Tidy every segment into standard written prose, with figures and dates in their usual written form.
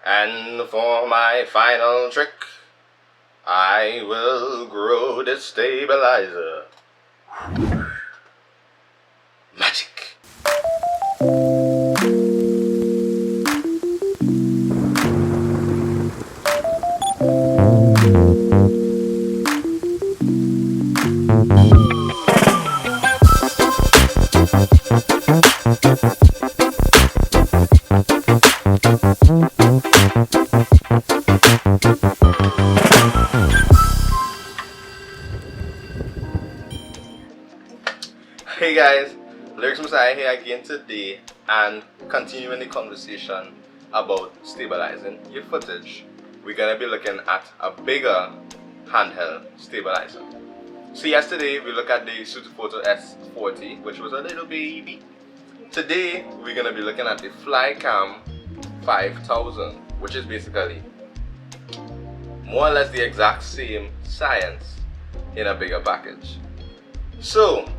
And for my final trick, I will grow the stabilizer. Magic. Hey guys, Lyrics Messiah here again today and continuing the conversation about stabilizing your footage. We're gonna be looking at a bigger handheld stabilizer. So yesterday we looked at the Photo S40, which was a little baby. Today we're gonna be looking at the Flycam 5000, which is basically more or less the exact same science in a bigger package. So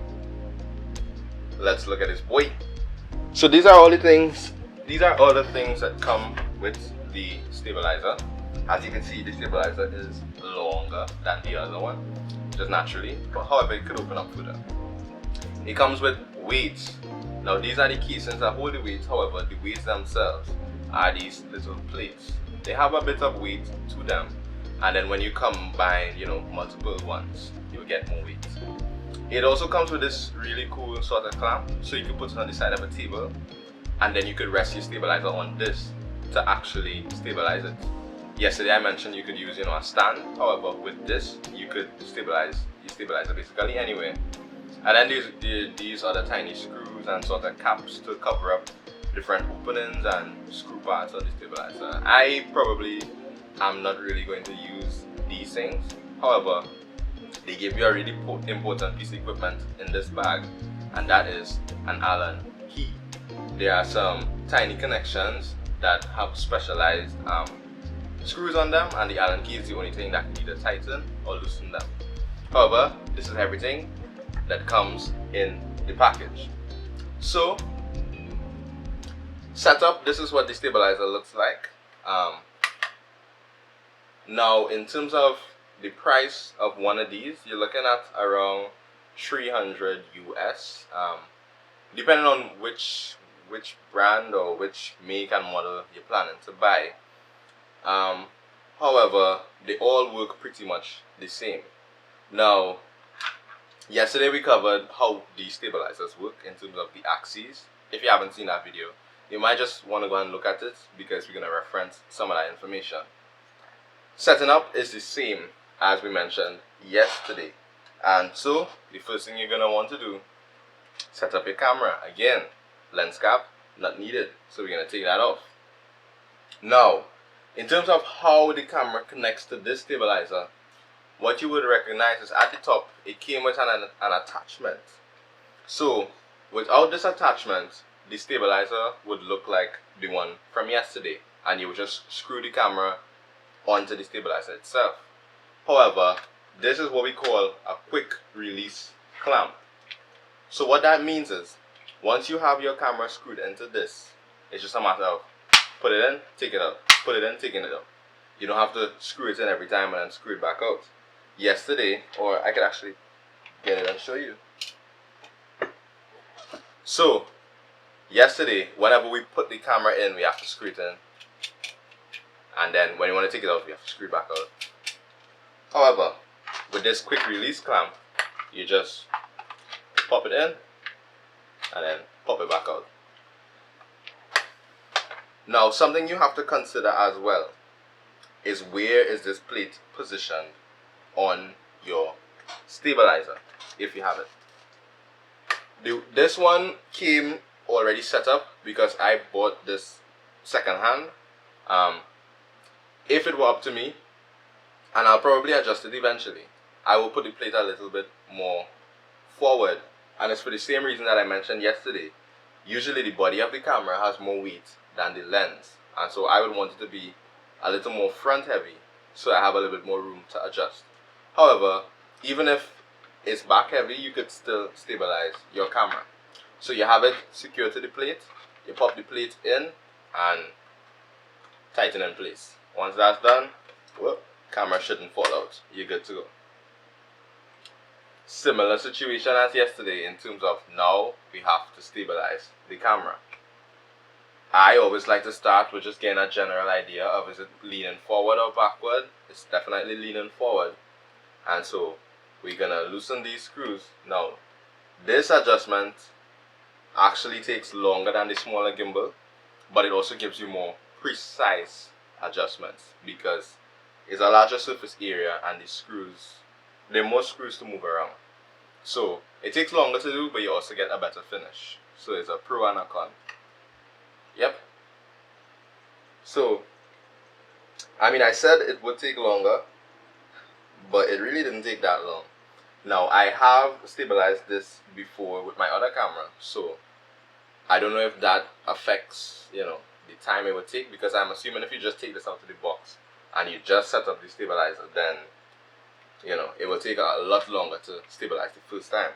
let's look at this boy. So these are all the things that come with the stabilizer. As you can see, the stabilizer is longer than the other one, just naturally, but however it could open up further. It comes with weights. Now these are the casings that hold the weights, however the weights themselves are these little plates. They have a bit of weight to them, and then when you combine multiple ones, you get more weight. It also comes with this really cool sort of clamp, so you can put it on the side of a table and then you could rest your stabilizer on this to actually stabilize it. Yesterday I mentioned you could use a stand, however with this you could stabilize your stabilizer basically anywhere. And then these are the tiny screws and sort of caps to cover up different openings and screw parts of the stabilizer. I probably am not really going to use these things, however they give you a really important piece of equipment in this bag, and that is an Allen key. There are some tiny connections that have specialized screws on them, and the Allen key is the only thing that can either tighten or loosen them. However, this is everything that comes in the package. So, setup, this is what the stabilizer looks like. Now, in terms of the price of one of these, you're looking at around 300 US, depending on which brand or which make and model you're planning to buy. However, they all work pretty much the same. Now, yesterday we covered how these stabilizers work in terms of the axes. If you haven't seen that video, you might just want to go and look at it because we're going to reference some of that information. Setting up is the same as we mentioned yesterday, and so the first thing you're going to want to do, set up your camera. Again, lens cap not needed, so we're going to take that off. Now, in terms of how the camera connects to this stabilizer, what you would recognize is at the top it came with an attachment. So without this attachment, the stabilizer would look like the one from yesterday, and you would just screw the camera onto the stabilizer itself. However, this is what we call a quick release clamp. So what that means is, once you have your camera screwed into this, it's just a matter of put it in, take it out, put it in, taking it out. You don't have to screw it in every time and then screw it back out. Yesterday, or I could actually get it and show you. So, yesterday, whenever we put the camera in, we have to screw it in. And then when you want to take it out, we have to screw it back out. However, with this quick release clamp, you just pop it in and then pop it back out. Now, something you have to consider as well is where is this plate positioned on your stabilizer, if you have it. This one came already set up because I bought this second hand. If it were up to me, and I'll probably adjust it eventually, I will put the plate a little bit more forward, and it's for the same reason that I mentioned yesterday. Usually the body of the camera has more weight than the lens, and so I would want it to be a little more front heavy so I have a little bit more room to adjust. However, even if it's back heavy, you could still stabilize your camera. So you have it secured to the plate, you pop the plate in and tighten in place. Once that's done, well, camera shouldn't fall out. You're good to go. Similar situation as yesterday in terms of now we have to stabilize the camera. I always like to start with just getting a general idea of is it leaning forward or backward. It's definitely leaning forward. And so we're gonna loosen these screws. Now, this adjustment actually takes longer than the smaller gimbal, but it also gives you more precise adjustments because it's a larger surface area and the screws, there are more screws to move around. So it takes longer to do, but you also get a better finish. So it's a pro and a con. Yep. So, I mean, I said it would take longer, but it really didn't take that long. Now, I have stabilized this before with my other camera, so I don't know if that affects, the time it would take, because I'm assuming if you just take this out of the box and you just set up the stabilizer, then, it will take a lot longer to stabilize the first time.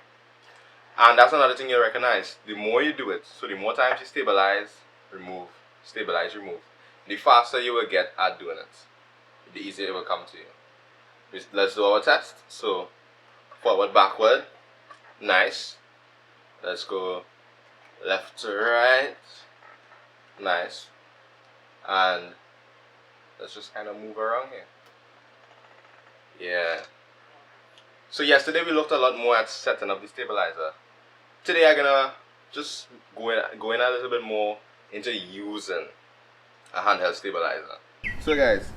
And that's another thing you recognize. The more you do it, so the more times you stabilize, remove, the faster you will get at doing it. The easier it will come to you. Let's do our test. So, forward, backward. Nice. Let's go left to right. Nice. And let's just kind of move around here. Yeah. So yesterday we looked a lot more at setting up the stabilizer. Today I'm gonna just go in a little bit more into using a handheld stabilizer. So guys,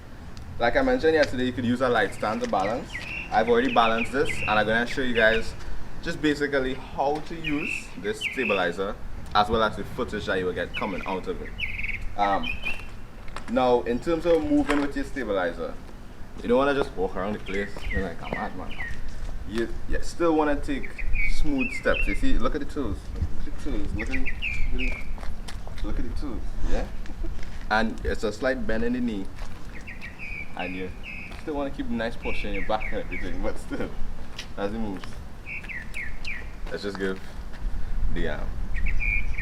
like I mentioned yesterday, you could use a light stand to balance. I've already balanced this and I'm gonna show you guys just basically how to use this stabilizer as well as the footage that you will get coming out of it. Now in terms of moving with your stabilizer, you don't want to just walk around the place and like, I'm mad, man. You still want to take smooth steps. You see, look at the tools. Look at the tools. Look at the tools. Yeah? And it's a slight bend in the knee. And you still want to keep a nice posture in your back and everything, but still, as it moves. Let's just give the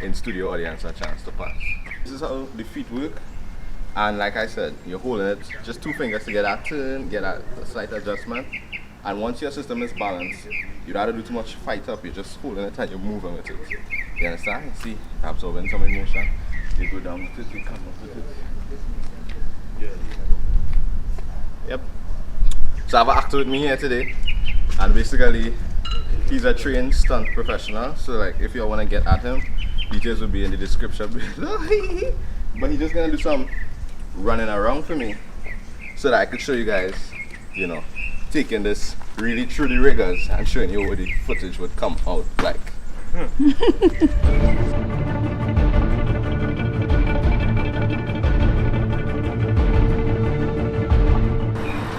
in-studio audience a chance to pass. This is how the feet work. And like I said, you're holding it, just 2 fingers to get that turn, get a slight adjustment. And once your system is balanced, you don't have to do too much fight up, you're just holding it and you're moving with it. You understand? You see, absorbing some emotion. You go down with it, you come up with it. Yep. So I have an actor with me here today, and basically, he's a trained stunt professional. So like, if you want to get at him, details will be in the description below. But he's just gonna do some running around for me, so that I could show you guys, taking this really through the rigors and showing you what the footage would come out like.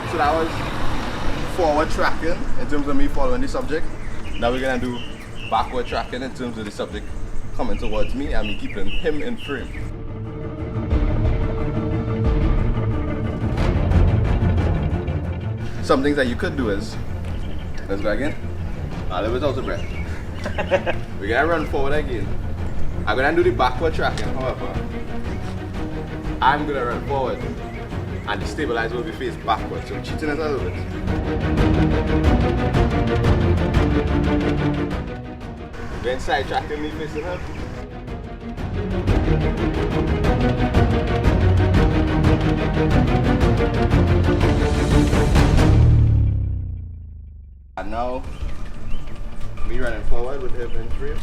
So that was forward tracking in terms of me following the subject. Now we're gonna do backward tracking in terms of the subject coming towards me and me keeping him in frame. Some things that you could do is, let's go again, a little bit out of breath. We're gonna run forward again. I'm gonna do the backward tracking, however, I'm gonna run forward and the stabilizer will be faced backwards, so I'm cheating it a little bit. Then side tracking me facing up. And now, me running forward with him in frame.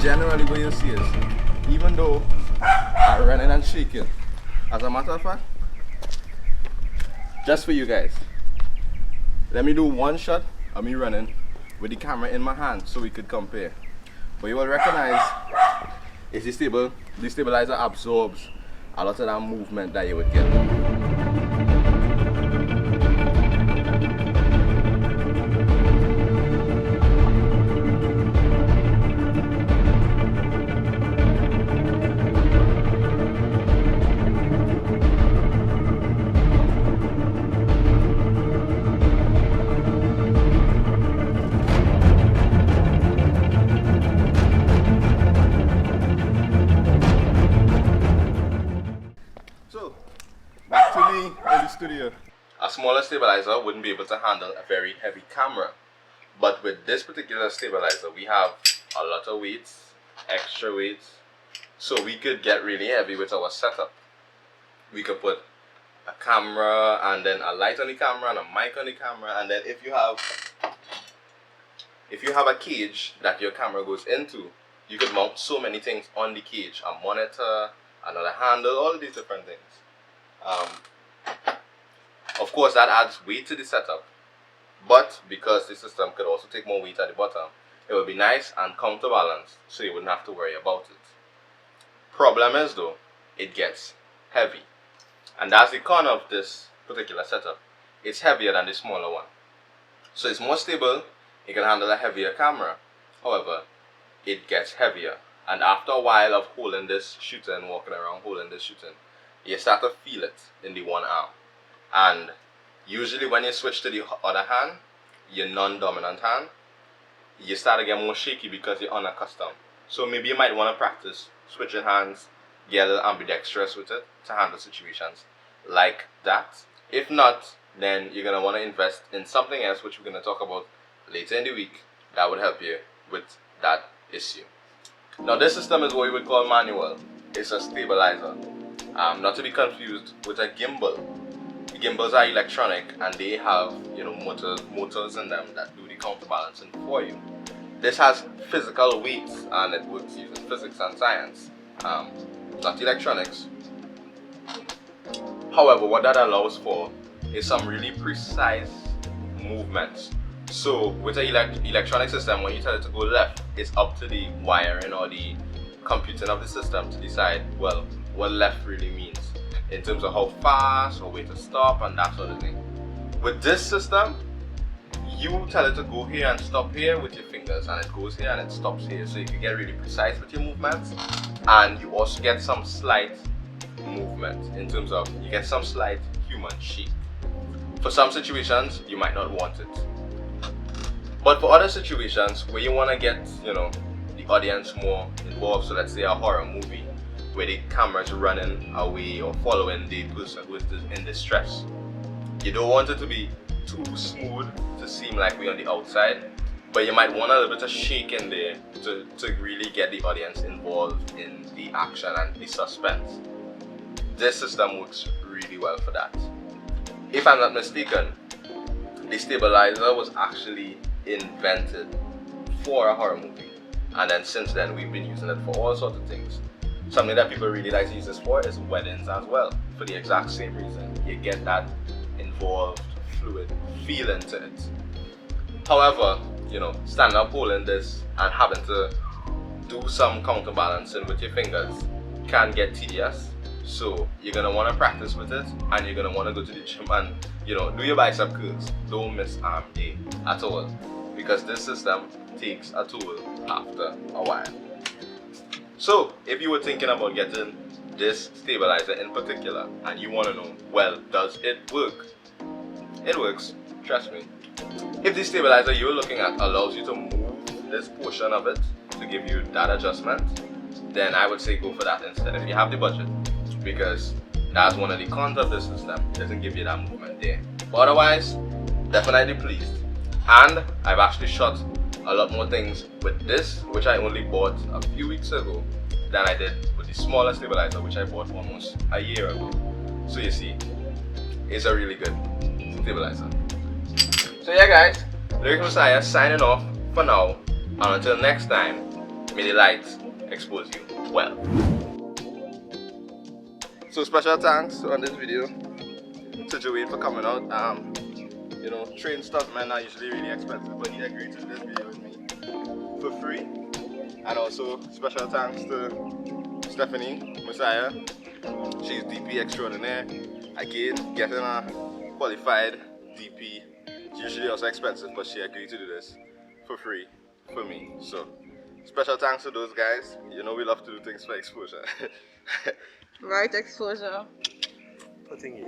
Generally what you'll see is, even though I'm running and shaking, as a matter of fact, just for you guys, let me do one shot of me running with the camera in my hand so we could compare. But you will recognize is the stabilizer absorbs a lot of that movement that you would get. studio. A smaller stabilizer wouldn't be able to handle a very heavy camera. But with this particular stabilizer, we have a lot of weights, extra weights, so we could get really heavy with our setup. We could put a camera and then a light on the camera and a mic on the camera, and then if you have a cage that your camera goes into, you could mount so many things on the cage: a monitor, another handle, all of these different things. Of course, that adds weight to the setup, but because the system could also take more weight at the bottom, it would be nice and counterbalanced, so you wouldn't have to worry about it. Problem is though, it gets heavy, and that's the con of this particular setup. It's heavier than the smaller one, so it's more stable. It can handle a heavier camera. However, it gets heavier, and after a while of holding this shooting, walking around holding this shooting, you start to feel it in the one arm. And usually when you switch to the other hand, your non-dominant hand, you start to get more shaky because you're unaccustomed. So maybe you might want to practice switching hands, get a little ambidextrous with it to handle situations like that. If not, then you're going to want to invest in something else, which we're going to talk about later in the week, that would help you with that issue. Now this system is what we would call manual. It's a stabilizer. Not to be confused with a gimbal. The gimbals are electronic and they have motors in them that do the counterbalancing for you. This has physical weights and it works using physics and science, not electronics. However, what that allows for is some really precise movements. So with an electronic system, when you tell it to go left, it's up to the wiring or the computing of the system to decide, well, what left really means in terms of how fast or where to stop and that sort of thing. With this system, you tell it to go here and stop here with your fingers, and it goes here and it stops here, so you can get really precise with your movements, and you also get some slight movement in terms of you get some slight human shape. For some situations, you might not want it. But for other situations where you want to get, the audience more involved, so let's say a horror movie where the camera's running away or following the person who is in distress, you don't want it to be too smooth to seem like we're on the outside, but you might want a little bit of shake in there to really get the audience involved in the action and the suspense. This system works really well for that. If I'm not mistaken, the stabilizer was actually invented for a horror movie, and then since then we've been using it for all sorts of things. Something that people really like to use this for is weddings as well, for the exact same reason. You get that involved, fluid feeling to it. However, standing up holding this and having to do some counterbalancing with your fingers can get tedious. So you're going to want to practice with it, and you're going to want to go to the gym and do your bicep curls. Don't miss arm day at all, because this system takes a toll after a while. So if you were thinking about getting this stabilizer in particular and you want to know, well, does it work? It works, trust me. If the stabilizer you're looking at allows you to move this portion of it to give you that adjustment, then I would say go for that instead if you have the budget, because that's one of the cons of this system. It doesn't give you that movement there. But otherwise, definitely pleased. And I've actually shot a lot more things with this, which I only bought a few weeks ago, than I did with the smaller stabilizer, which I bought almost a year ago. So you see, it's a really good stabilizer. So yeah guys, Lyric Messiah signing off for now, and until next time, may the light expose you well. So special thanks on this video to Joey for coming out. Trained stuntmen are usually really expensive, but he agreed to do this video with me for free. And also special thanks to Stephanie Messiah. She's DP extraordinaire. Again, getting a qualified DP is usually also expensive, but she agreed to do this for free for me. So special thanks to those guys. We love to do things for exposure. Right exposure. Putting you.